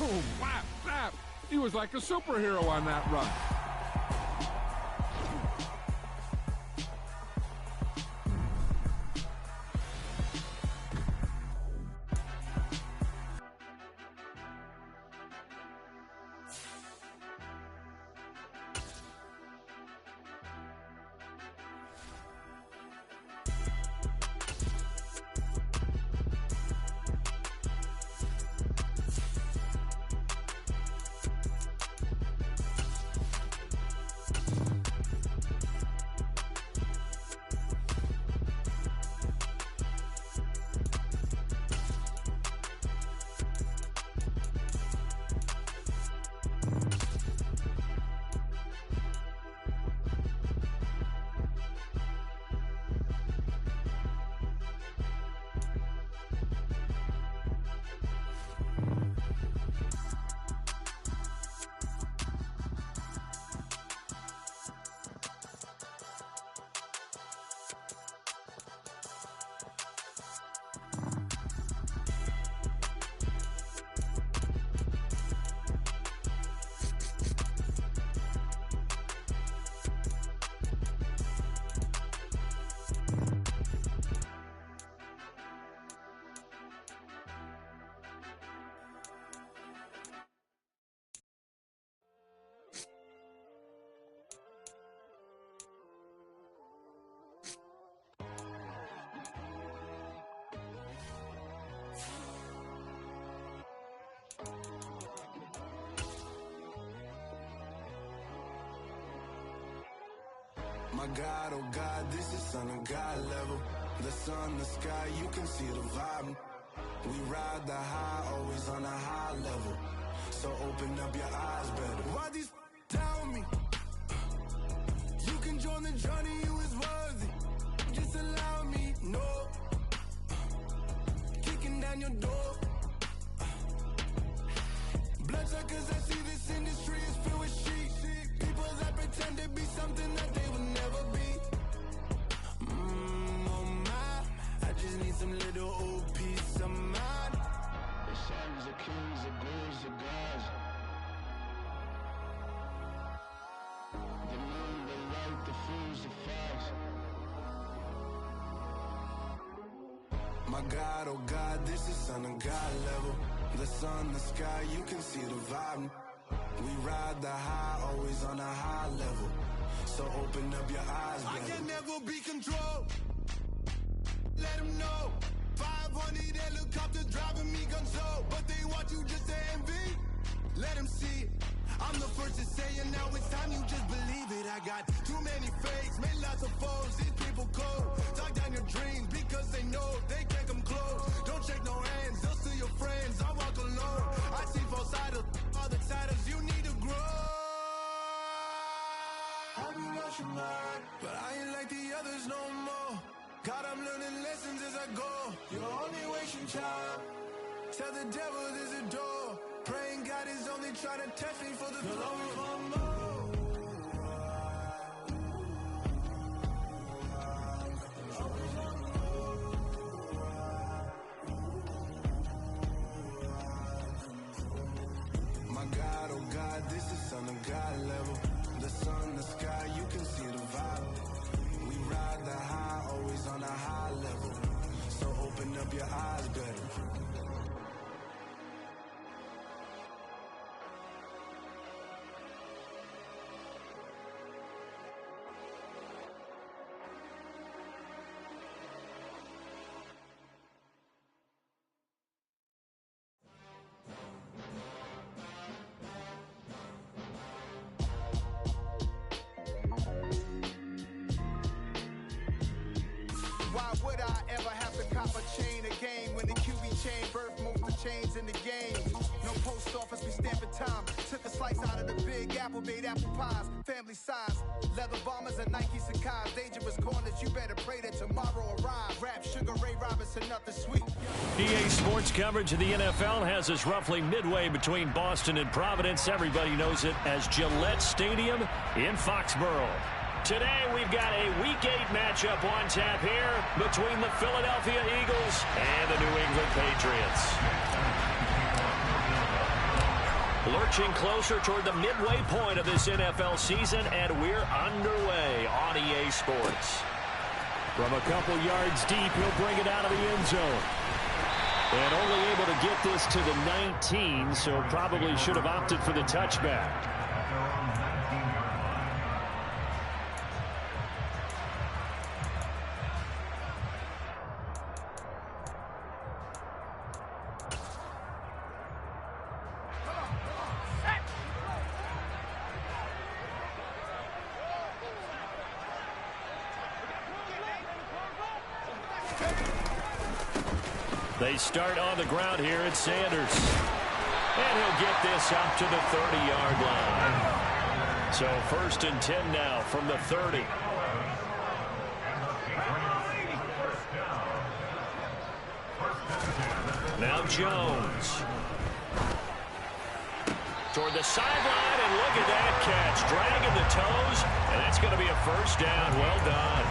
Boom, whap, snap. He was like a superhero on that run. My God, oh God, this is Son of God level. The sun, the sky, you can see the vibe. We ride the high, always on a high level. So open up your eyes better. Why these tell me? You can join the journey, you is worthy. Just allow me, no. Kicking down your door. Bloodsuckers, I see this industry is filled with sheep. People that pretend to be something that they will never be. Oh my, I just need some little old peace of mind. The sons of kings, the bulls of gods. The moon, the light, the fools, the facts. My God, oh God, this is Son of God level. The sun, the sky, you can see the vibe. We ride the high, always on a high level. So open up your eyes, baby. I can never be controlled. Let them know. 500 helicopters driving me gonzo. But they want you just to envy. Let them see it. I'm the first to say it, now it's time you just believe it. I got too many fakes, made lots of foes. These people cold. Talk down your dreams because they know they can't come close. Don't shake no hands, they'll steal your friends. I walk alone. I see false idols, all the titles you need to grow. I've been watching mine, but I ain't like the others no more. God, I'm learning lessons as I go. You're only wasting time. Tell the devil there's a door. Praying God is only trying to test me for the throne. My God, oh God, this is Son of God level. The sun, the sky, you can see the vibe. We ride the high, always on a high level. So open up your eyes better. Why would I ever have to cop a chain again when the QB chain birthed most of the chains in the game? No post office, we stamping time. Took a slice out of the big apple, made apple pies, family size. Leather bombers and Nike Sacai's. Dangerous corners, you better pray that tomorrow arrives. Rap, Sugar Ray Robinson, nothing sweet. EA Sports coverage of the NFL has us roughly midway between Boston and Providence. Everybody knows it as Gillette Stadium in Foxborough. Today, we've got a Week 8 matchup on tap here between the Philadelphia Eagles and the New England Patriots. Lurching closer toward the midway point of this NFL season, and we're underway on EA Sports. From a couple yards deep, he'll bring it out of the end zone. And only able to get this to the 19, so probably should have opted for the touchback. They start on the ground here. It's Sanders. And he'll get this up to the 30-yard line. So 1st and 10 now from the 30. Now Jones. Toward the sideline, and look at that catch. Dragging the toes, and that's going to be a first down. Well done.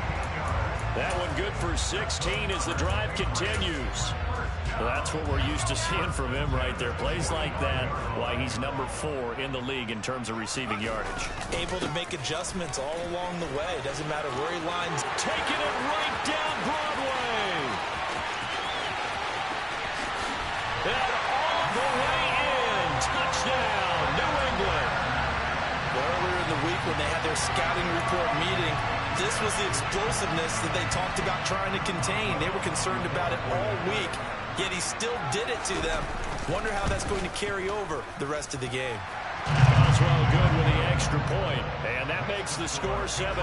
That one good for 16 as the drive continues. Well, that's what we're used to seeing from him right there. Plays like that, why he's number 4 in the league in terms of receiving yardage. Able to make adjustments all along the way. Doesn't matter where he lines. Taking it right down Broadway. And all the way in. Touchdown, New England. Earlier in the week when they had their scouting report meeting, this was the explosiveness that they talked about trying to contain. They were concerned about it all week, yet he still did it to them. Wonder how that's going to carry over the rest of the game. Boswell good with the extra point, and that makes the score 7-0.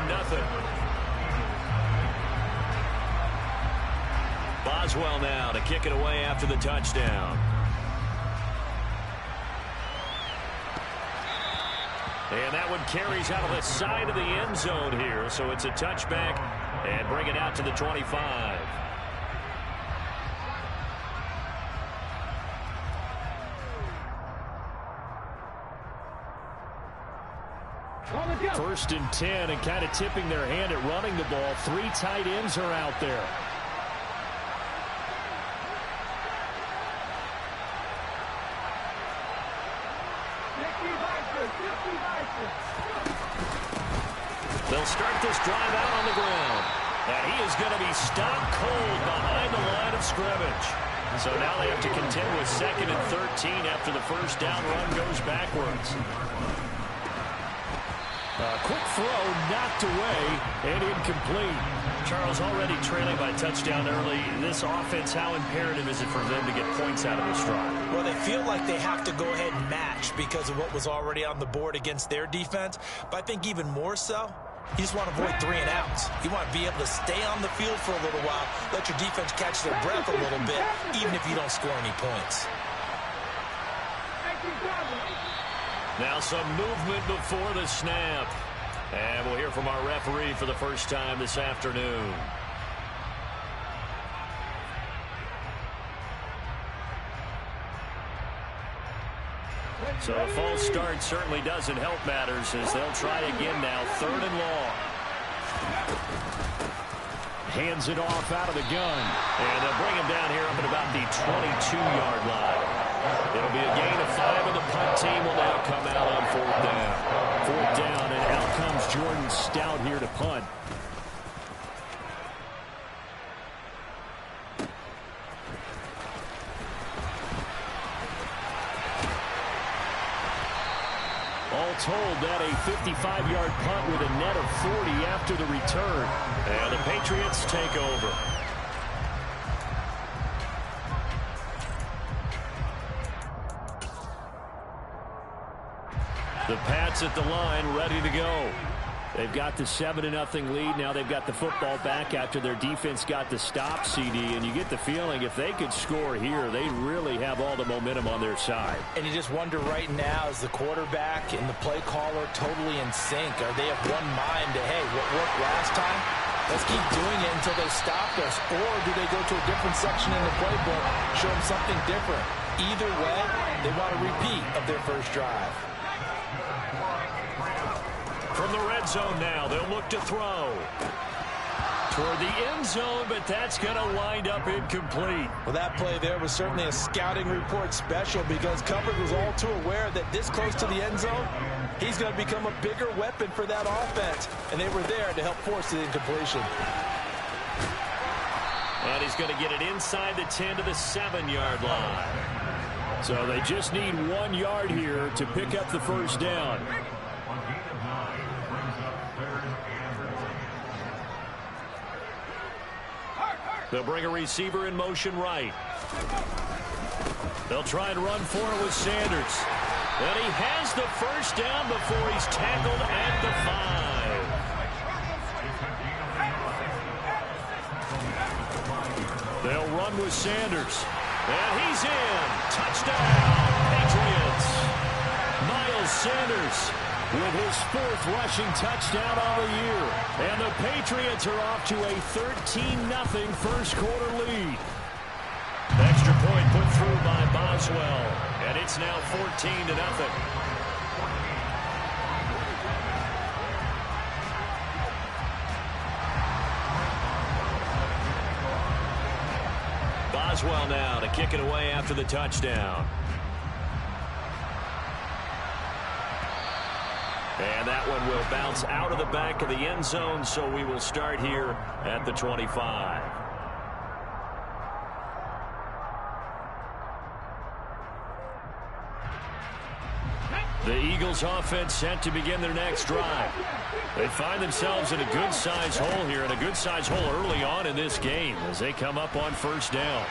Boswell now to kick it away after the touchdown. And that one carries out of the side of the end zone here, so it's a touchback and bring it out to the 25. First and 10, and kind of tipping their hand at running the ball. 3 tight ends are out there. They'll start this drive out on the ground. And he is going to be stopped cold behind the line of scrimmage. So now they have to contend with 2nd and 13 after the first down run goes backwards. A quick throw knocked away and incomplete. Charles, already trailing by touchdown early. This offense, how imperative is it for them to get points out of this drive? Well, they feel like they have to go ahead and match because of what was already on the board against their defense. But I think even more so, you just want to avoid 3 and outs. You want to be able to stay on the field for a little while, let your defense catch their breath a little bit, even if you don't score any points. Now some movement before the snap. And we'll hear from our referee for the first time this afternoon. So a false start certainly doesn't help matters as they'll try again now. 3rd and long. Hands it off out of the gun. And they'll bring him down here up at about the 22-yard line. It'll be a gain of 5, and the punt team will now come out on 4th down. 4th down, and out comes Jordan Stout here to punt. All told, that a 55-yard punt with a net of 40 after the return. And the Patriots take over. The Pats at the line, ready to go. They've got the 7-0 lead. Now they've got the football back after their defense got the stop, CD. And you get the feeling if they could score here, they really have all the momentum on their side. And you just wonder right now, is the quarterback and the play caller totally in sync? Are they of one mind to, hey, what worked last time? Let's keep doing it until they stop us. Or do they go to a different section in the playbook, show them something different? Either way, they want a repeat of their first drive. From the red zone now, they'll look to throw. toward the end zone, but that's going to wind up incomplete. Well, that play there was certainly a scouting report special because Coverage was all too aware that this close to the end zone, he's going to become a bigger weapon for that offense, and they were there to help force the incompletion. And he's going to get it inside the 10 to the 7-yard line. So they just need 1 yard here to pick up the first down. They'll bring a receiver in motion right. They'll try and run for it with Sanders. And he has the first down before he's tackled at the 5. They'll run with Sanders. And he's in. Touchdown, Patriots. Miles Sanders with his 4th rushing touchdown on the year. And the Patriots are off to a 13-0 first quarter lead. Extra point put through by Boswell. And it's now 14-0. Boswell now to kick it away after the touchdown. And that one will bounce out of the back of the end zone, so we will start here at the 25. The Eagles offense set to begin their next drive. They find themselves in a good-sized hole here, and a good-sized hole early on in this game as they come up on first down.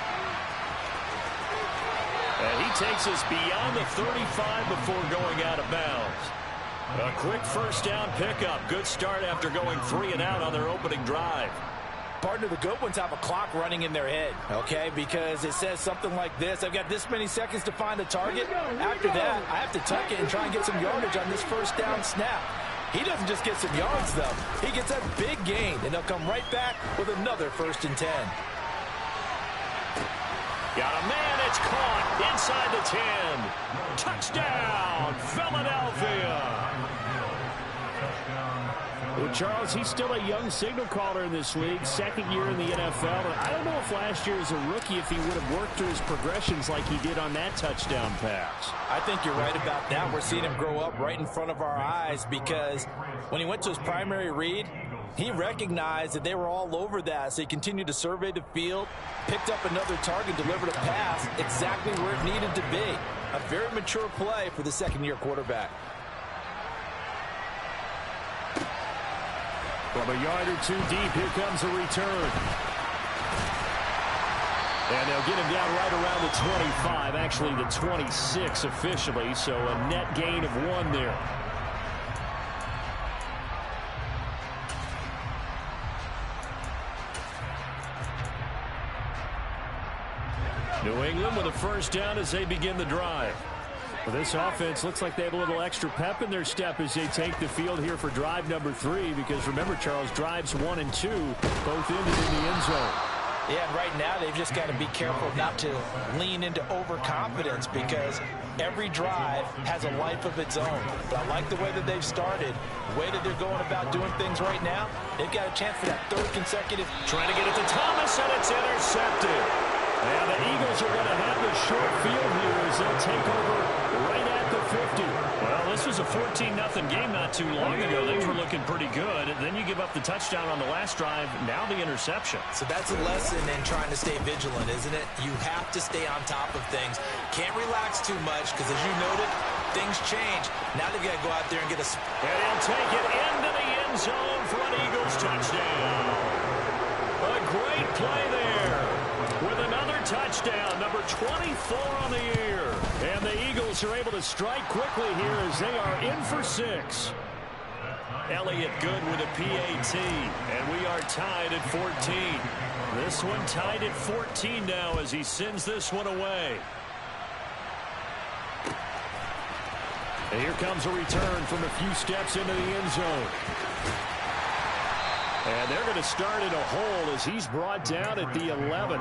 And he takes us beyond the 35 before going out of bounds. A quick first down pickup. Good start after going 3 and out on their opening drive. Partner, the good ones have a clock running in their head, okay? Because it says something like this. I've got this many seconds to find a target. After that, I have to tuck it and try and get some yardage on this first down snap. He doesn't just get some yards, though. He gets a big gain, and they'll come right back with another 1st and 10. Got a man, it's caught inside the 10. Touchdown, Philadelphia. Well, Charles, he's still a young signal caller in this league, 2nd year in the NFL. And I don't know if last year as a rookie if he would have worked through his progressions like he did on that touchdown pass. I think you're right about that. We're seeing him grow up right in front of our eyes because when he went to his primary read, he recognized that they were all over that, so he continued to survey the field, picked up another target, delivered a pass exactly where it needed to be. A very mature play for the 2nd-year quarterback. From a yard or 2 deep, here comes a return. And they'll get him down right around the 25, actually the 26 officially, so a net gain of 1 there. New England with a first down as they begin the drive. Well, this offense looks like they have a little extra pep in their step as they take the field here for drive number 3, because remember, Charles, drives 1 and 2 both ended in the end zone. Yeah, and right now they've just got to be careful not to lean into overconfidence because every drive has a life of its own. But I like the way that they've started, the way that they're going about doing things right now. They've got a chance for that 3rd consecutive. Trying to get it to Thomas, and it's intercepted. And the Eagles are going to have the short field here as they'll take over right at the 50. Well, this was a 14-0 game not too long ago. Things were looking pretty good. And then you give up the touchdown on the last drive. Now the interception. So that's a lesson in trying to stay vigilant, isn't it? You have to stay on top of things. Can't relax too much because, as you noted, things change. Now they've got to go out there and get a... And he'll take it into the end zone for an Eagles touchdown. A great play there. With another touchdown, number 24 on the year. And the Eagles are able to strike quickly here as they are in for 6. Elliott good with a PAT, and we are tied at 14. This one tied at 14 now as he sends this one away. And here comes a return from a few steps into the end zone. And they're going to start in a hole as he's brought down at the 11.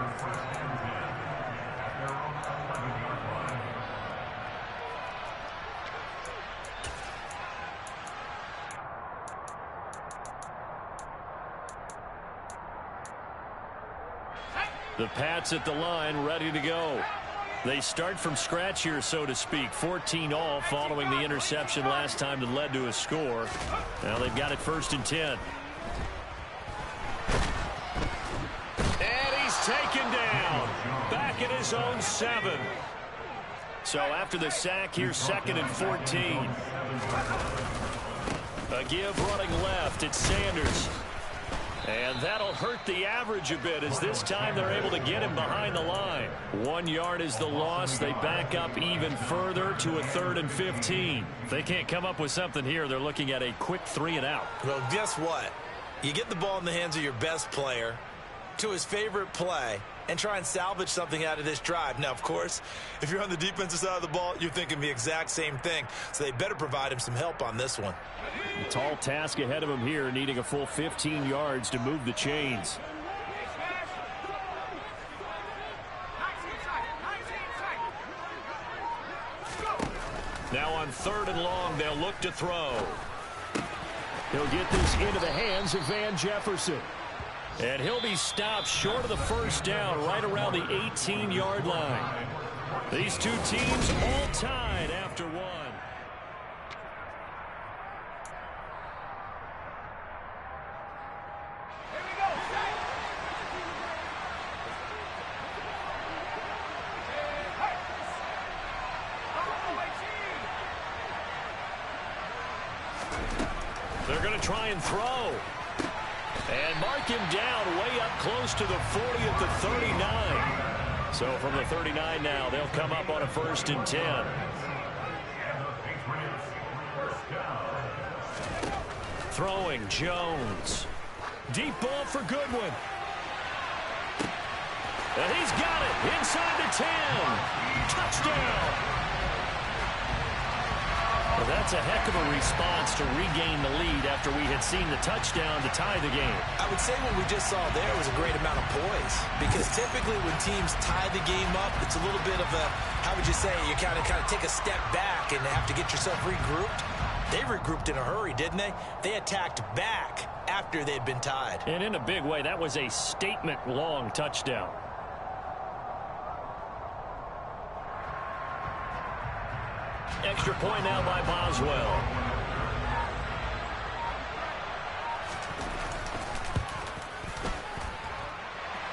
The Pats at the line, ready to go. They start from scratch here, so to speak. 14 all following the interception last time that led to a score. Now they've got it 1st and 10. And he's taken down. Back at his own 7. So after the sack, here's 2nd and 14. A give running left. It's Sanders. And that'll hurt the average a bit as this time they're able to get him behind the line. 1 yard is the loss. They back up even further to a 3rd and 15. If they can't come up with something here, they're looking at a quick 3 and out. Well, guess what? You get the ball in the hands of your best player to his favorite play and try and salvage something out of this drive. Now, of course, if you're on the defensive side of the ball, you're thinking the exact same thing. So they better provide him some help on this one. A tall task ahead of him here, needing a full 15 yards to move the chains. Now on 3rd and long, they'll look to throw. He'll get this into the hands of Van Jefferson. And he'll be stopped short of the 1st down, right around the 18-yard line. These two teams all tied after 1. They're going to try and throw. And mark him down way up close to the 40 at the 39. So from the 39 now, they'll come up on a 1st and 10. Throwing Jones. Deep ball for Goodwin. And he's got it inside the 10. Touchdown. Well, that's a heck of a response to regain the lead after we had seen the touchdown to tie the game. I would say what we just saw there was a great amount of poise, because typically when teams tie the game up, it's a little bit of a, how would you say, you kind of take a step back and have to get yourself regrouped. They regrouped in a hurry, didn't they? They attacked back after they'd been tied. And in a big way, that was a statement-long touchdown. Extra point now by Boswell.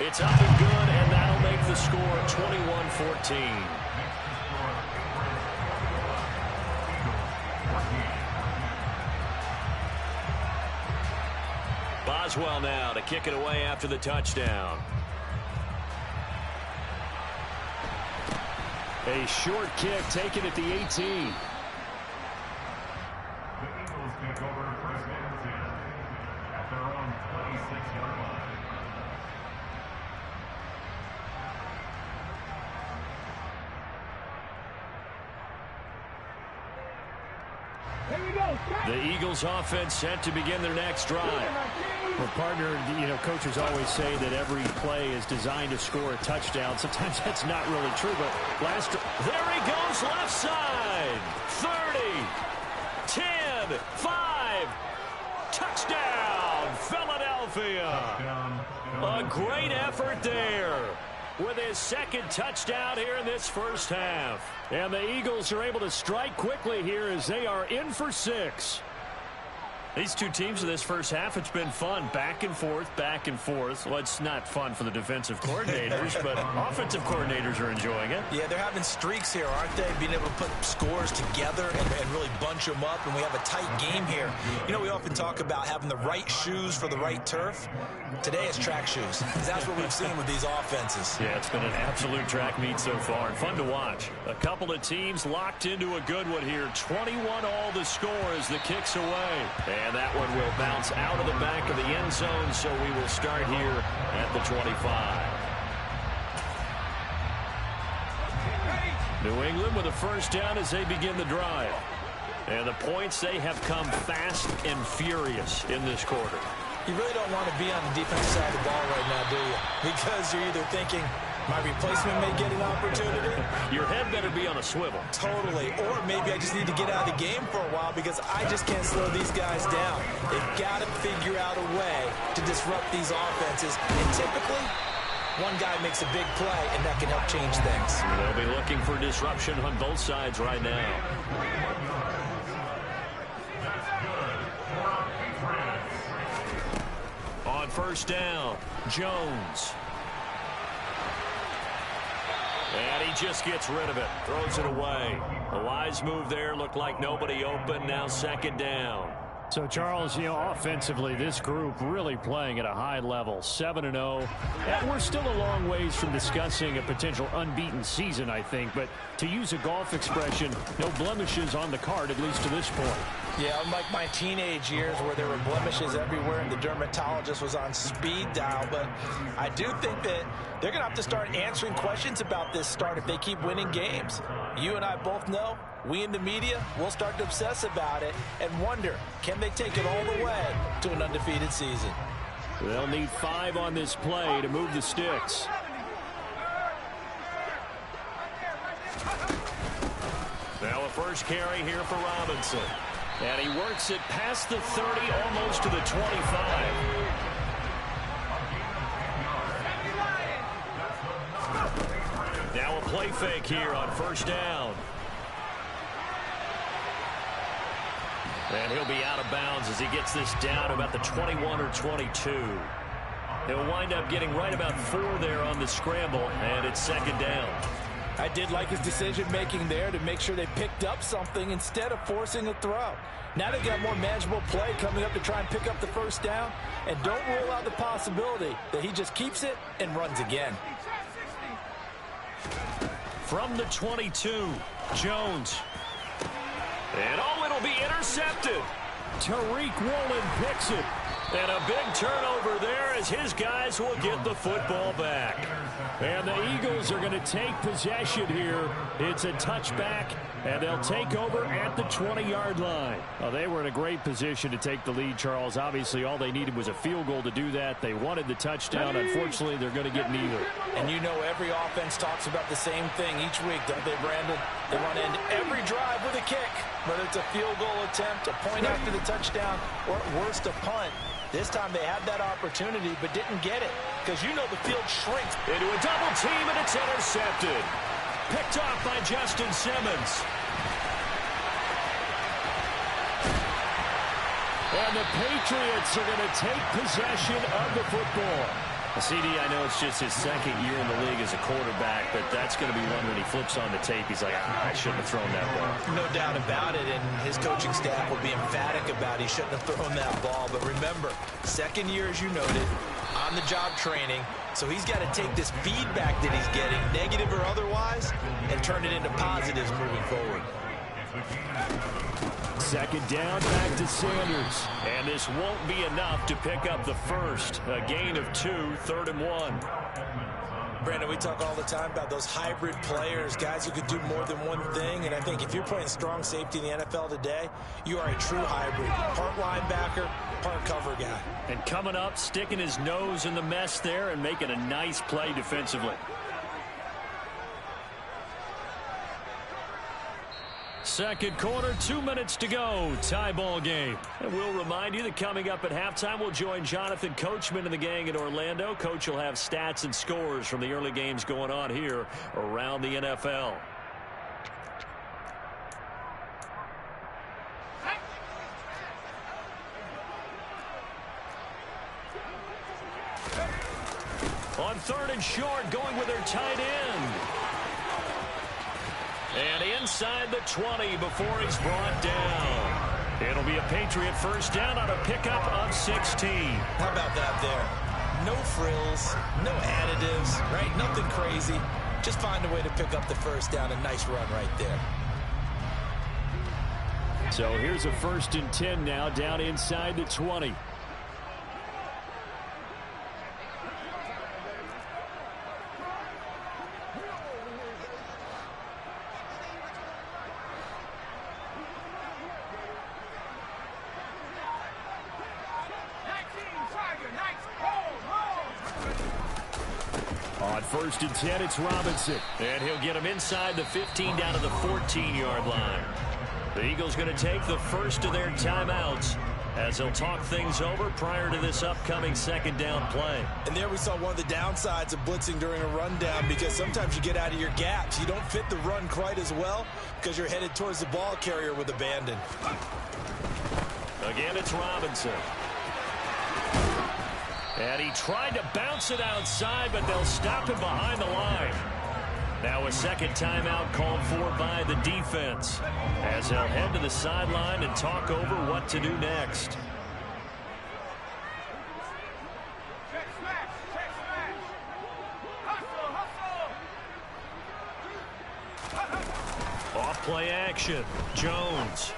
It's up and good, and that'll make the score 21-14. Boswell now to kick it away after the touchdown. A short kick taken at the 18. The Eagles kick over to 1st and 10 at their own 26-yard line. The Eagles offense set to begin their next drive. Well, partner, coaches always say that every play is designed to score a touchdown. Sometimes that's not really true, but there he goes left side. 30, 10, 5, touchdown, Philadelphia. A great effort there with his 2nd touchdown here in this 1st half. And the Eagles are able to strike quickly here as they are in for 6. These two teams in this 1st half, it's been fun. Back and forth, back and forth. Well, it's not fun for the defensive coordinators, but offensive coordinators are enjoying it. Yeah, they're having streaks here, aren't they? Being able to put scores together and really bunch them up, and we have a tight game here. We often talk about having the right shoes for the right turf. Today it's track shoes. That's what we've seen with these offenses. Yeah, it's been an absolute track meet so far, and fun to watch. A couple of teams locked into a good one here. 21 all the score as the kick's away. And that one will bounce out of the back of the end zone, so we will start here at the 25. New England with a 1st down as they begin the drive. And the points, they have come fast and furious in this quarter. You really don't want to be on the defensive side of the ball right now, do you? Because you're either thinking, my replacement may get an opportunity. Your head better be on a swivel. Totally. Or maybe I just need to get out of the game for a while because I just can't slow these guys down. They've got to figure out a way to disrupt these offenses. And typically, one guy makes a big play, and that can help change things. They'll be looking for disruption on both sides right now. On first down, Jones. And he just gets rid of it, throws it away. A wise move there, looked like nobody open, now second down. So, Charles, offensively, this group really playing at a high level, 7-0. And we're still a long ways from discussing a potential unbeaten season, I think. But to use a golf expression, no blemishes on the card, at least to this point. Yeah, unlike my teenage years where there were blemishes everywhere and the dermatologist was on speed dial. But I do think that they're going to have to start answering questions about this start if they keep winning games. You and I both know, we in the media will start to obsess about it and wonder, can they take it all the way to an undefeated season? They'll need 5 on this play to move the sticks. Now a first carry here for Robinson. And he works it past the 30, almost to the 25. Now a play fake here on first down. And he'll be out of bounds as he gets this down about the 21 or 22. He'll wind up getting right about 4 there on the scramble, and it's second down. I did like his decision-making there to make sure they picked up something instead of forcing a throw. Now they've got more manageable play coming up to try and pick up the first down, and don't rule out the possibility that he just keeps it and runs again. From the 22, Jones. And it'll be intercepted. Tariq Woolen picks it. And a big turnover there as his guys will get the football back. And the Eagles are going to take possession here. It's a touchback, and they'll take over at the 20-yard line. Well, they were in a great position to take the lead, Charles. Obviously, all they needed was a field goal to do that. They wanted the touchdown. Unfortunately, they're going to get neither. And you know every offense talks about the same thing each week, don't they, Brandon? They want to end every drive with a kick, whether it's a field goal attempt, a point after the touchdown, or at worst, a punt. This time they had that opportunity but didn't get it because you know the field shrinks. Into a double team, and it's intercepted. Picked off by Justin Simmons. And the Patriots are going to take possession of the football. CD, I know it's just his second year in the league as a quarterback, but that's going to be one when he flips on the tape. He's like, I shouldn't have thrown that ball. No doubt about it, and his coaching staff will be emphatic about he shouldn't have thrown that ball. But remember, second year, as you noted, on-the-job training, so he's got to take this feedback that he's getting, negative or otherwise, and turn it into positives moving forward. Second down, back to Sanders. And this won't be enough to pick up the first. A gain of 2, 3rd and 1. Brandon, we talk all the time about those hybrid players, guys who could do more than one thing. And I think if you're playing strong safety in the NFL today, you are a true hybrid. Part linebacker, part cover guy. And coming up, sticking his nose in the mess there and making a nice play defensively. Second quarter, 2 minutes to go. Tie ball game. And we'll remind you that coming up at halftime, we'll join Jonathan Coachman and the gang in Orlando. Coach will have stats and scores from the early games going on here around the NFL. On 3rd and short, going with their tight end. And inside the 20 before he's brought down. It'll be a Patriot first down on a pickup of 16. How about that there? No frills, no additives, right? Nothing crazy. Just find a way to pick up the first down. A nice run right there. So here's a 1st and 10 now, down inside the 20. On 1st and 10, it's Robinson. And he'll get him inside the 15 down to the 14-yard line. The Eagles going to take the first of their timeouts. as he'll talk things over prior to this upcoming second down play. And there we saw one of the downsides of blitzing during a rundown, because sometimes you get out of your gaps. You don't fit the run quite as well because you're headed towards the ball carrier with abandon. Again, it's Robinson. And he tried to bounce it outside, but they'll stop him behind the line. Now a second timeout called for by the defense, as they'll head to the sideline and talk over what to do next. Off play action. Jones.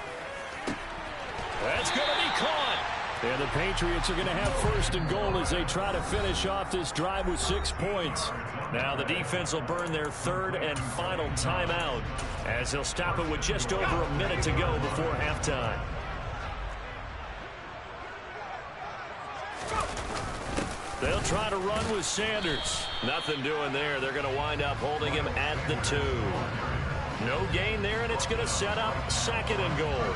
That's going to be caught. And the Patriots are going to have first and goal as they try to finish off this drive with 6 points. Now the defense will burn their third and final timeout, as they'll stop it with just over a minute to go before halftime. They'll try to run with Sanders. Nothing doing there. They're going to wind up holding him at the 2. No gain there, and it's going to set up second and goal.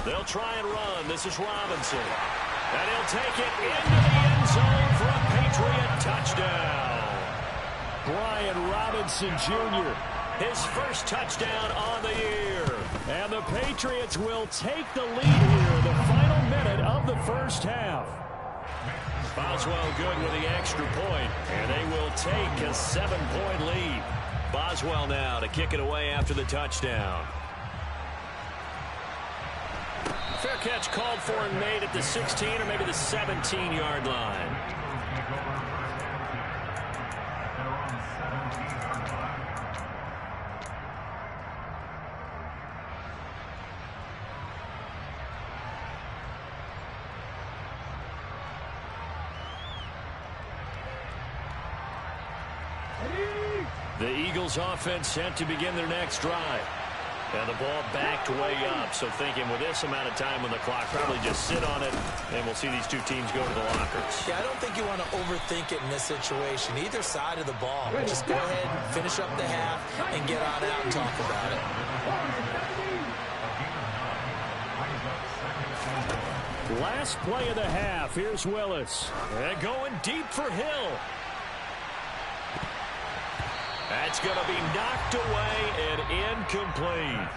They'll try and run. This is Robinson. And he'll take it into the end zone for a Patriot touchdown. Brian Robinson Jr., his first touchdown on the year. And the Patriots will take the lead here in the final minute of the first half. Boswell good with the extra point, and they will take a 7-point lead. Boswell now to kick it away after the touchdown. Fair catch called for and made at the 16 or maybe the 17-yard line. The Eagles offense set to begin their next drive. And the ball backed way up, so thinking with this amount of time on the clock, probably just sit on it, and we'll see these two teams go to the lockers. Yeah, I don't think you want to overthink it in this situation. Either side of the ball. Just go ahead, finish up the half, and get on out and talk about it. Last play of the half. Here's Willis. And going deep for Hill. That's going to be knocked away and incomplete.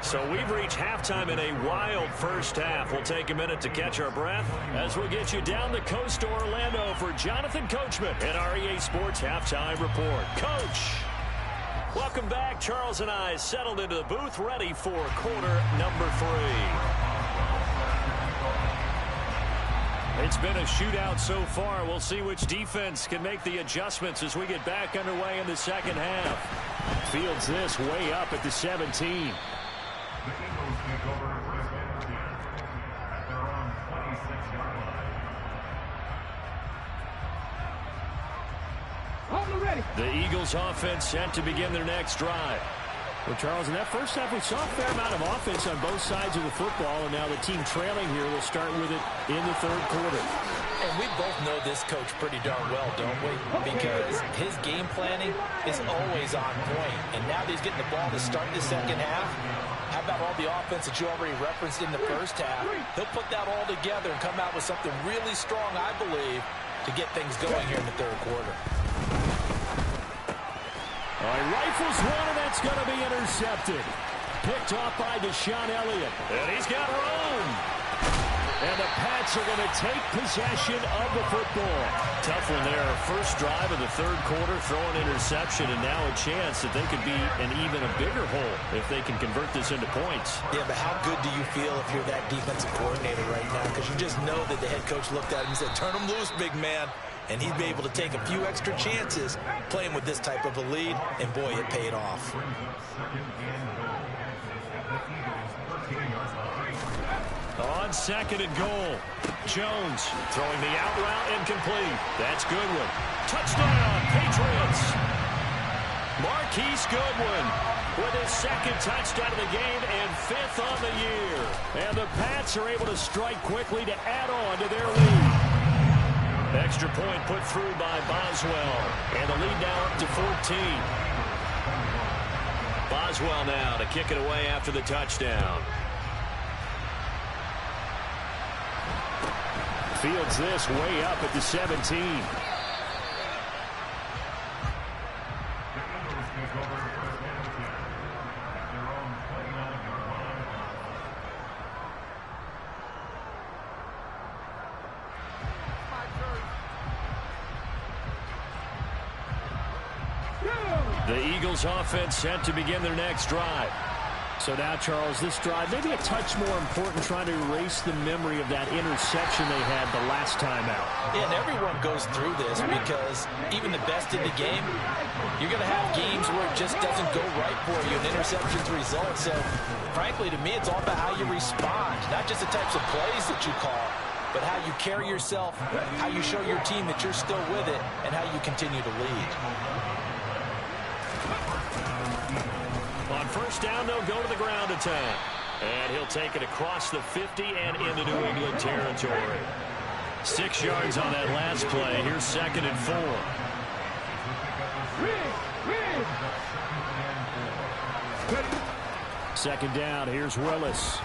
So we've reached halftime in a wild first half. We'll take a minute to catch our breath as we get you down the coast to Orlando for Jonathan Coachman and our EA Sports Halftime Report. Coach, welcome back. Charles and I settled into the booth, ready for quarter number 3. It's been a shootout so far. We'll see which defense can make the adjustments as we get back underway in the second half. Fields this way up at the 17. The Eagles take over first and 10 at their own 26-yard line. The Eagles offense set to begin their next drive. Well, Charles, in that first half, we saw a fair amount of offense on both sides of the football, and now the team trailing here will start with it in the third quarter. And we both know this coach pretty darn well, don't we? Because his game planning is always on point. And now that he's getting the ball to start the second half, how about all the offense that you already referenced in the first half? He'll put that all together and come out with something really strong, I believe, to get things going here in the third quarter. All right, rifles one, and that's going to be intercepted. Picked off by Deshaun Elliott. And he's got room. And the Pats are going to take possession of the football. Tough one there. First drive of the third quarter, throw an interception, and now a chance that they could be in even a bigger hole if they can convert this into points. Yeah, but how good do you feel if you're that defensive coordinator right now? Because you just know that the head coach looked at him and said, turn him loose, big man. And he'd be able to take a few extra chances playing with this type of a lead, and boy, it paid off. 13-yard line. On second and goal, Jones throwing the out route incomplete. That's Goodwin. Touchdown, Patriots. Marquise Goodwin with his second touchdown of the game and 5th on the year. And the Pats are able to strike quickly to add on to their lead. Extra point put through by Boswell. And the lead now up to 14. Boswell now to kick it away after the touchdown. Fields this way up at the 17. The Eagles offense set to begin their next drive. So now, Charles, this drive maybe a touch more important, trying to erase the memory of that interception they had the last time out. Yeah, and everyone goes through this because even the best in the game, you're going to have games where it just doesn't go right for you, and interceptions result. So, frankly, to me, it's all about how you respond, not just the types of plays that you call, but how you carry yourself, how you show your team that you're still with it, and how you continue to lead. On first down, they'll go to the ground attack. And he'll take it across the 50 and into New England territory. 6 yards on that last play. Here's 2nd and 4. Second down, here's Willis.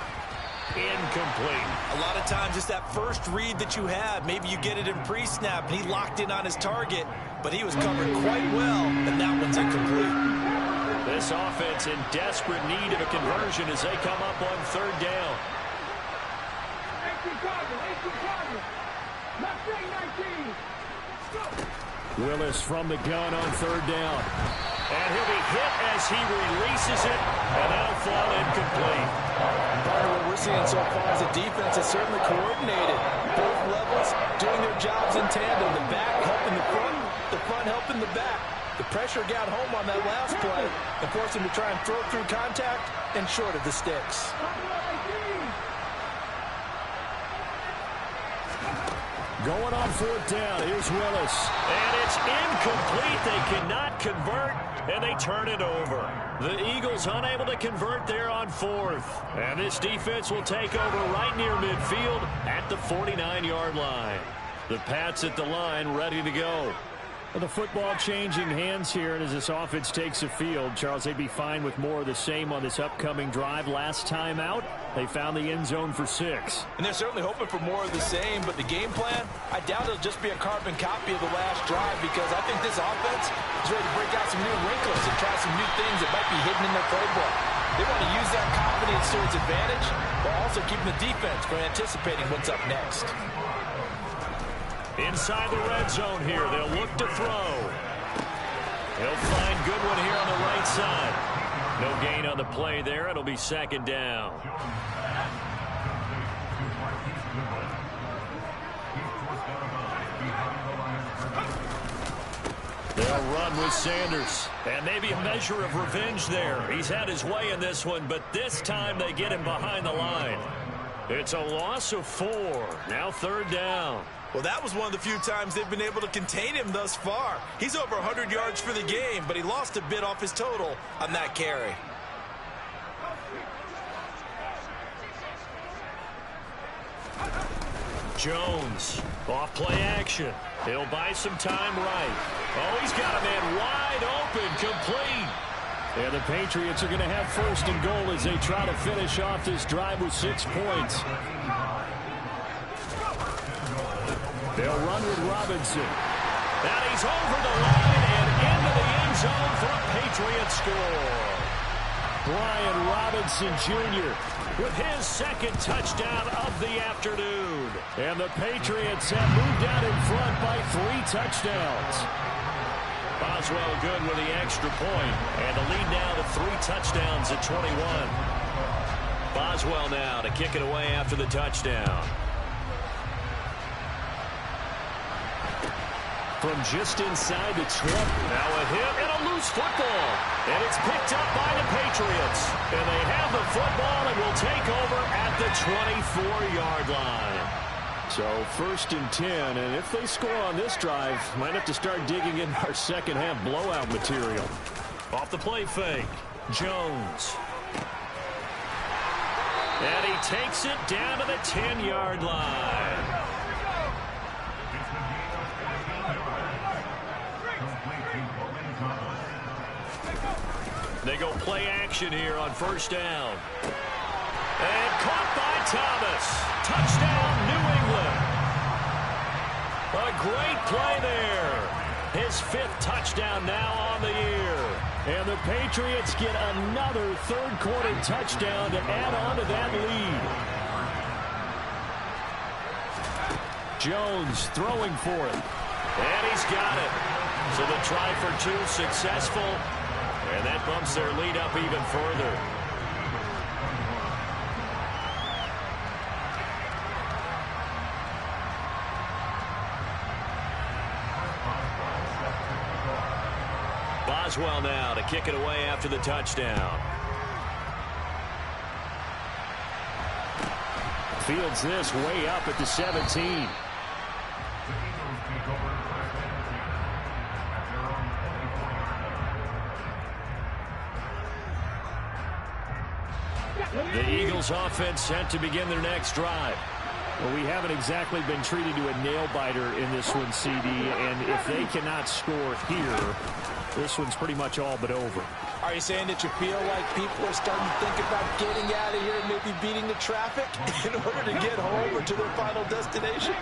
Incomplete. A lot of times it's that first read that you have. Maybe you get it in pre-snap, and he locked in on his target, but he was covered quite well, and that one's incomplete. This offense in desperate need of a conversion as they come up on 3rd down. Willis from the gun on 3rd down. And he'll be hit as he releases it, and that'll fall incomplete. What we're seeing so far is the defense is certainly coordinated. Both levels doing their jobs in tandem. The back helping the front helping the back. The pressure got home on that last play and forced him to try and throw through contact and short of the sticks. Going on 4th down, here's Willis. And it's incomplete. They cannot convert, and they turn it over. The Eagles unable to convert there on 4th. And this defense will take over right near midfield at the 49-yard line. The Pats at the line ready to go. Well, the football changing hands here, and as this offense takes the field, Charles, they'd be fine with more of the same on this upcoming drive. Last time out, they found the end zone for 6. And they're certainly hoping for more of the same, but the game plan, I doubt it'll just be a carbon copy of the last drive, because I think this offense is ready to break out some new wrinkles and try some new things that might be hidden in their playbook. They want to use that confidence to its advantage, while also keeping the defense from anticipating what's up next. Inside the red zone here, they'll look to throw. He'll find Goodwin here on the right side. No gain on the play there. It'll be 2nd down. They'll run with Sanders. And maybe a measure of revenge there. He's had his way in this one, but this time they get him behind the line. It's a loss of 4. Now 3rd down. Well, that was one of the few times they've been able to contain him thus far. He's over 100 yards for the game, but he lost a bit off his total on that carry. Jones, off play action. He'll buy some time right. Oh, he's got a man wide open, complete. And the Patriots are going to have 1st and goal as they try to finish off this drive with 6 points. They'll run with Robinson. And he's over the line and into the end zone for a Patriot score. Brian Robinson Jr. with his 2nd touchdown of the afternoon. And the Patriots have moved out in front by 3 touchdowns. Boswell good with the extra point. And the lead now to 3 touchdowns at 21. Boswell now to kick it away after the touchdown. From just inside the 20. Now a hit and a loose football. And it's picked up by the Patriots. And they have the football and will take over at the 24-yard line. So 1st and 10. And if they score on this drive, might have to start digging in our second half blowout material. Off the play fake. Jones. And he takes it down to the 10-yard line. They go play action here on 1st down. And caught by Thomas. Touchdown, New England. A great play there. His 5th touchdown now on the year. And the Patriots get another 3rd quarter touchdown to add on to that lead. Jones throwing for it. And he's got it. So the try for 2 successful. And that bumps their lead up even further. Boswell now to kick it away after the touchdown. Fields this way up at the 17. The Eagles offense set to begin their next drive. Well, we haven't exactly been treated to a nail-biter in this one, CD, and if they cannot score here, this one's pretty much all but over. Are you saying that you feel like people are starting to think about getting out of here and maybe beating the traffic in order to get home or to their final destination?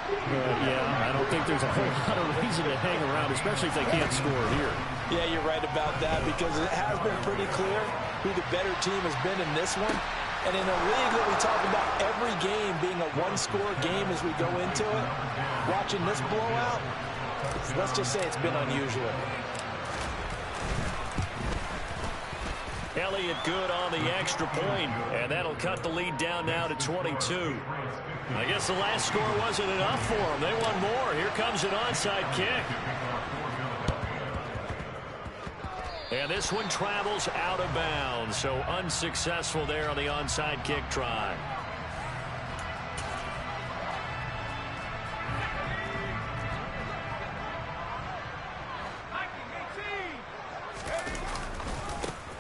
Yeah, I don't think there's a whole lot of reason to hang around, especially if they can't score here. Yeah, you're right about that because it has been pretty clear who the better team has been in this one. And in a league that we talk about every game being a one-score game as we go into it, watching this blowout, let's just say it's been unusual. Elliott good on the extra point, and that'll cut the lead down now to 22. I guess the last score wasn't enough for them. They want more. Here comes an onside kick. And this one travels out of bounds, so unsuccessful there on the onside kick try.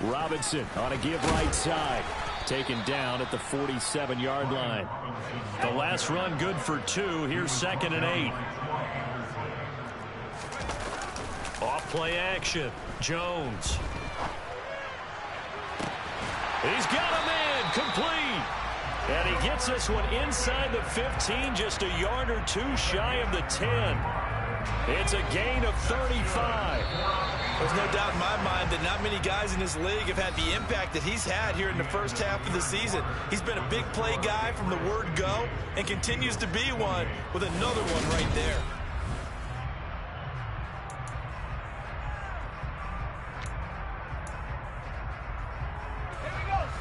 Robinson on a give right side. Taken down at the 47-yard line. The last run good for 2. Here's 2nd and 8. Off play action. Jones. He's got him in. Complete. And he gets this one inside the 15, just a yard or 2 shy of the 10. It's a gain of 35. There's no doubt in my mind that not many guys in this league have had the impact that he's had here in the first half of the season. He's been a big play guy from the word go and continues to be one with another one right there.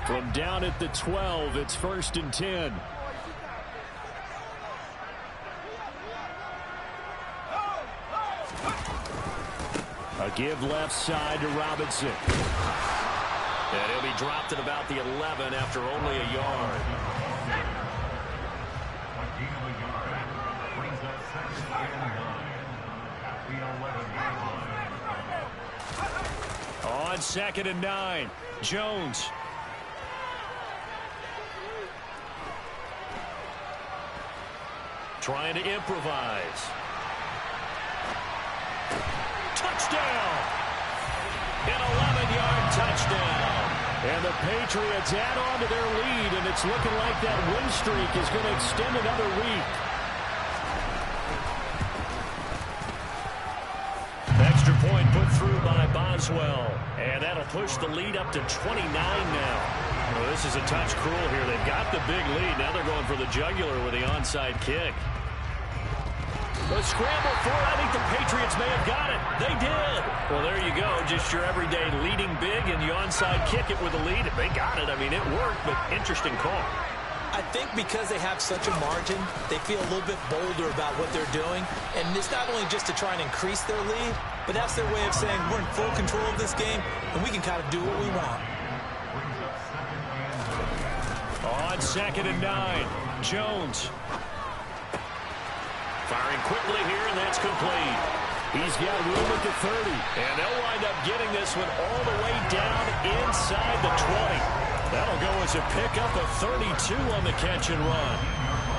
From down at the 12, it's 1st and 10. A give left side to Robinson. And he'll be dropped at about the 11 after only a yard. On 2nd and 9, Jones. Trying to improvise. Touchdown! An 11-yard touchdown. And the Patriots add on to their lead, and it's looking like that win streak is going to extend another week. Extra point put through by Boswell. And that'll push the lead up to 29 now. Well, this is a touch cruel here. They've got the big lead. Now they're going for the jugular with the onside kick. The scramble for it. I think the Patriots may have got it. They did. Well, there you go. Just your everyday leading big, and you onside kick it with a lead. They got it. I mean, it worked, but interesting call. I think because they have such a margin, they feel a little bit bolder about what they're doing. And it's not only just to try and increase their lead, but that's their way of saying we're in full control of this game, and we can kind of do what we want. On 2nd and 9, Jones. Firing quickly here, and that's complete. He's got room at the 30. And they'll wind up getting this one all the way down inside the 20. That'll go as a pickup of 32 on the catch and run.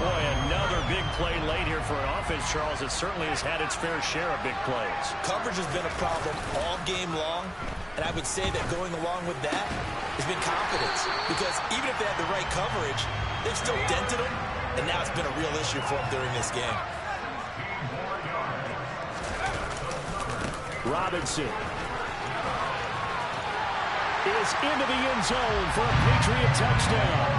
Boy, another big play late here for an offense, Charles. It certainly has had its fair share of big plays. Coverage has been a problem all game long, and I would say that going along with that has been confidence. Because even if they had the right coverage, they've still dented them, and now it's been a real issue for them during this game. Robinson is into the end zone for a Patriot touchdown.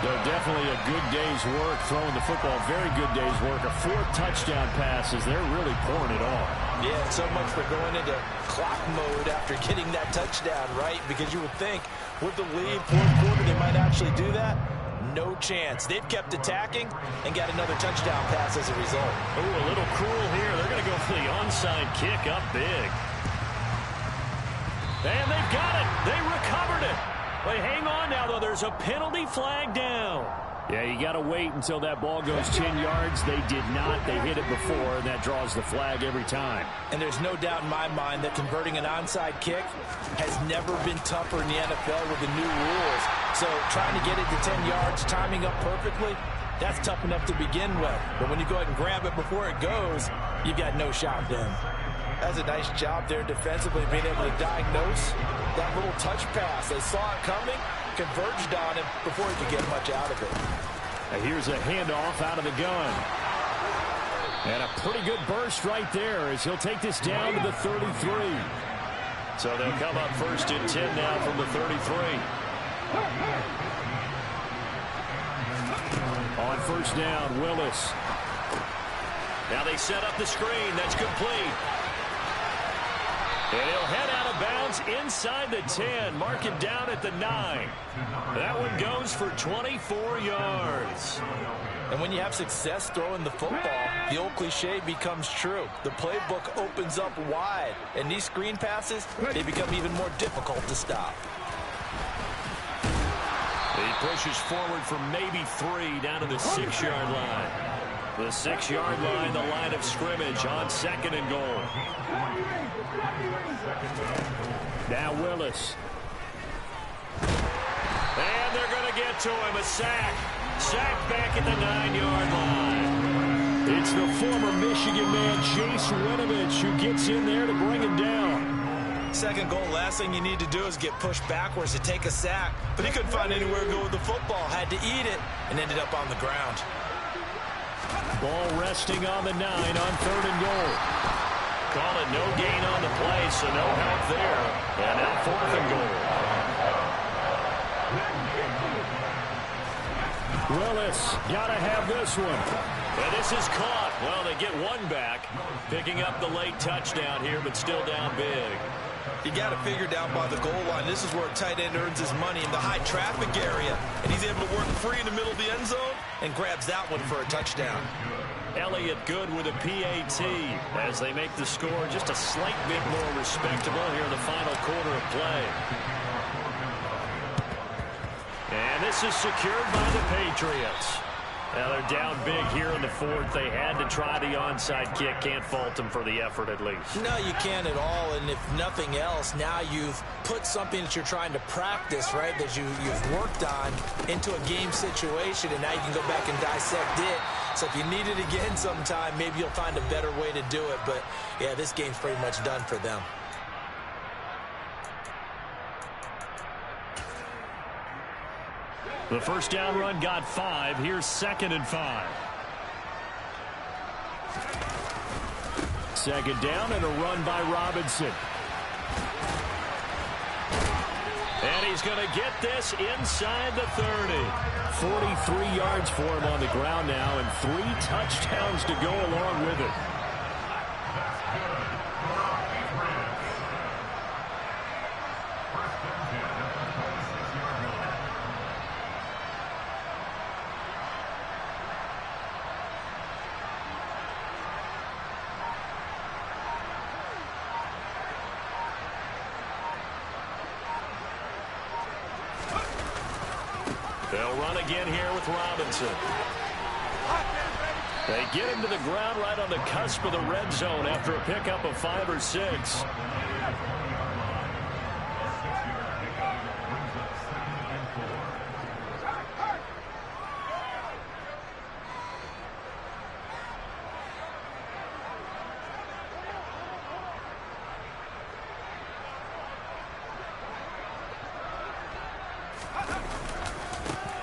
They're definitely a good day's work throwing the football. Very good day's work. A 4th touchdown pass as they're really pouring it on. Yeah, and so much for going into clock mode after getting that touchdown, right? Because you would think with the lead, 4th quarter, they might actually do that. No chance. They've kept attacking and got another touchdown pass as a result. Oh, a little cruel here. They're going to go for the onside kick up big. And they've got it. They recovered it. But hang on now, though. There's a penalty flag down. Yeah, you got to wait until that ball goes 10 yards. They did not. They hit it before, and that draws the flag every time. And there's no doubt in my mind that converting an onside kick has never been tougher in the NFL with the new rules. So trying to get it to 10 yards, timing up perfectly, that's tough enough to begin with. But when you go ahead and grab it before it goes, you've got no shot then. That's a nice job there defensively, being able to diagnose that little touch pass. They saw it coming, converged on him before he could get much out of it. And here's a handoff out of the gun. And a pretty good burst right there as he'll take this down to the 33. So they'll come up 1st and 10 now from the 33. On 1st down, Willis. Now they set up the screen. That's complete. And he'll head out of bounds inside the 10. Mark it down at the 9. That one goes for 24 yards. And when you have success throwing the football, the old cliche becomes true. The playbook opens up wide. And these screen passes, they become even more difficult to stop. He pushes forward for maybe 3 down to the 6-yard line. The 6-yard line, the line of scrimmage on 2nd and goal. Now Willis. And they're going to get to him. A sack. Sack back at the 9-yard line. It's the former Michigan man, Chase Winovich, who gets in there to bring him down. 2nd goal, last thing you need to do is get pushed backwards to take a sack. But he couldn't find anywhere to go with the football. Had to eat it and ended up on the ground. Ball resting on the 9 on 3rd and goal. Call it no gain on the play, so no help there. And now 4th and goal. Willis, got to have this one. And this is caught. Well, they get one back, picking up the late touchdown here, but still down big. You got to figure down by the goal line. This is where a tight end earns his money in the high traffic area. And he's able to work free in the middle of the end zone and grabs that one for a touchdown. Elliott good with a PAT as they make the score just a slight bit more respectable here in the final quarter of play. And this is secured by the Patriots. Now they're down big here in the 4th. They had to try the onside kick. Can't fault them for the effort at least. No, you can't at all. And if nothing else, now you've put something that you're trying to practice, right, that you've worked on into a game situation, and now you can go back and dissect it. So if you need it again sometime, maybe you'll find a better way to do it. But, yeah, this game's pretty much done for them. The first down run got 5. Here's 2nd and 5. 2nd down and a run by Robinson. And he's going to get this inside the 30. 43 yards for him on the ground now and 3 touchdowns to go along with it. They'll run again here with Robinson. They get him to the ground right on the cusp of the red zone after a pickup of 5 or 6.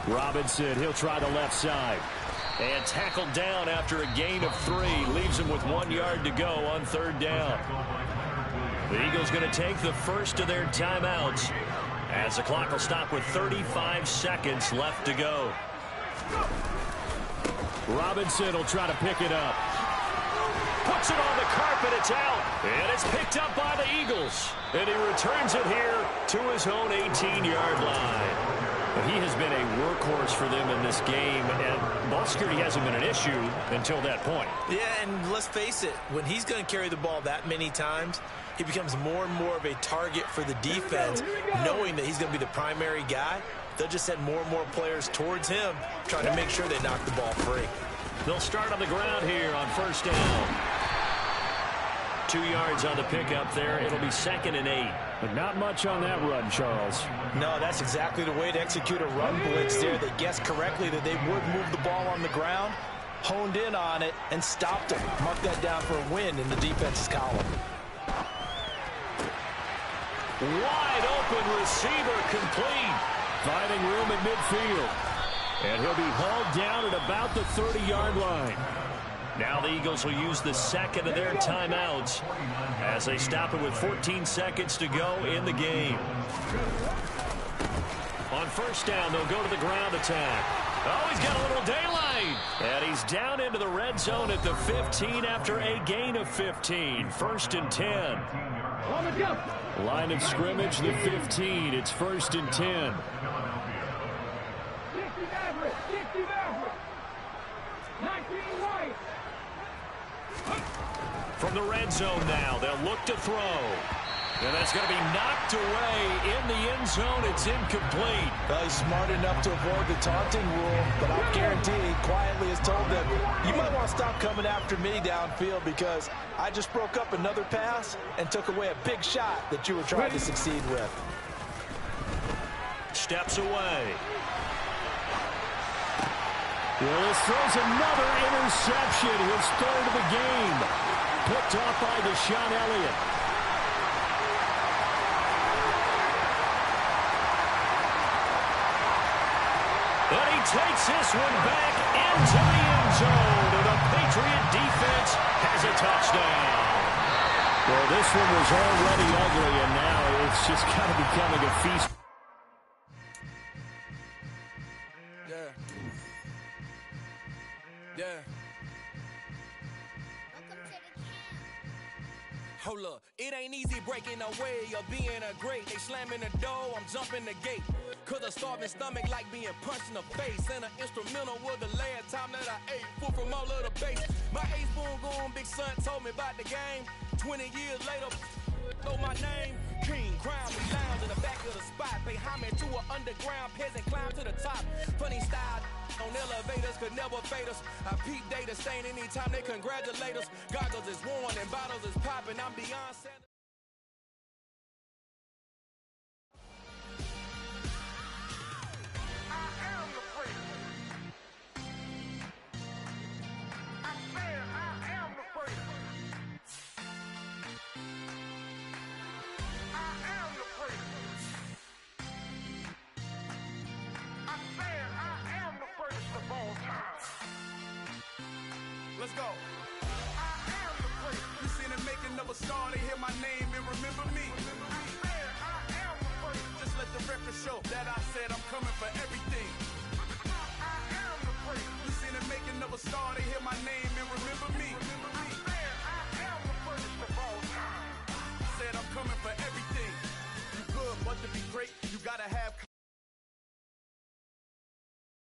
Robinson, he'll try the left side. And tackled down after a gain of 3. Leaves him with 1 yard to go on 3rd down. The Eagles going to take the first of their timeouts as the clock will stop with 35 seconds left to go. Robinson will try to pick it up. Puts it on the carpet. It's out. And it's picked up by the Eagles. And he returns it here to his own 18-yard line. He has been a workhorse for them in this game, and ball security hasn't been an issue until that point. Yeah, and let's face it, when he's going to carry the ball that many times, he becomes more and more of a target for the defense, knowing that he's going to be the primary guy. They'll just send more and more players towards him, trying to make sure they knock the ball free. They'll start on the ground here on 1st down. 2 yards on the pickup there. It'll be 2nd and 8. But not much on that run, Charles. No, that's exactly the way to execute a run blitz there. They guessed correctly that they would move the ball on the ground, honed in on it, and stopped him. Mark that down for a win in the defense's column. Wide open receiver complete. Finding room in midfield. And he'll be hauled down at about the 30-yard line. Now the Eagles will use the second of their timeouts as they stop it with 14 seconds to go in the game. On 1st down, they'll go to the ground attack. Oh, he's got a little daylight. And he's down into the red zone at the 15 after a gain of 15. 1st and 10. Line of scrimmage, the 15. It's 1st and 10. From the red zone now, they'll look to throw. And that's going to be knocked away in the end zone. It's incomplete. Well, he's smart enough to avoid the taunting rule, but I guarantee he quietly has told them, you might want to stop coming after me downfield because I just broke up another pass and took away a big shot that you were trying to succeed with. Steps away. Willis throws another interception, his 3rd of the game. Picked off by Deshaun Elliott. And he takes this one back into the end zone. And the Patriot defense has a touchdown. Well, this one was already ugly, and now it's just kind of becoming a feast. Hold up, it ain't easy breaking away or being a great. They slamming the door, I'm jumping the gate. Cause a starving stomach like being punched in the face. And an instrumental was the last time that I ate food from all of the base. My ace boom goon, big son told me about the game. 20 years later, know my name. King, crown, we lounge in the back of the spot. Pay homage to an underground peasant, climb to the top. Funny style on elevators could never fade us. I peep data stain anytime they congratulate us. Goggles is worn and bottles is popping. I'm beyond Sanders. Let's go. I am the first. You seen the making of a star, they hear my name and remember me. I am the first. Just let the record show that I said I'm coming for everything. I am the first. You seen the making of a star, they hear my name and remember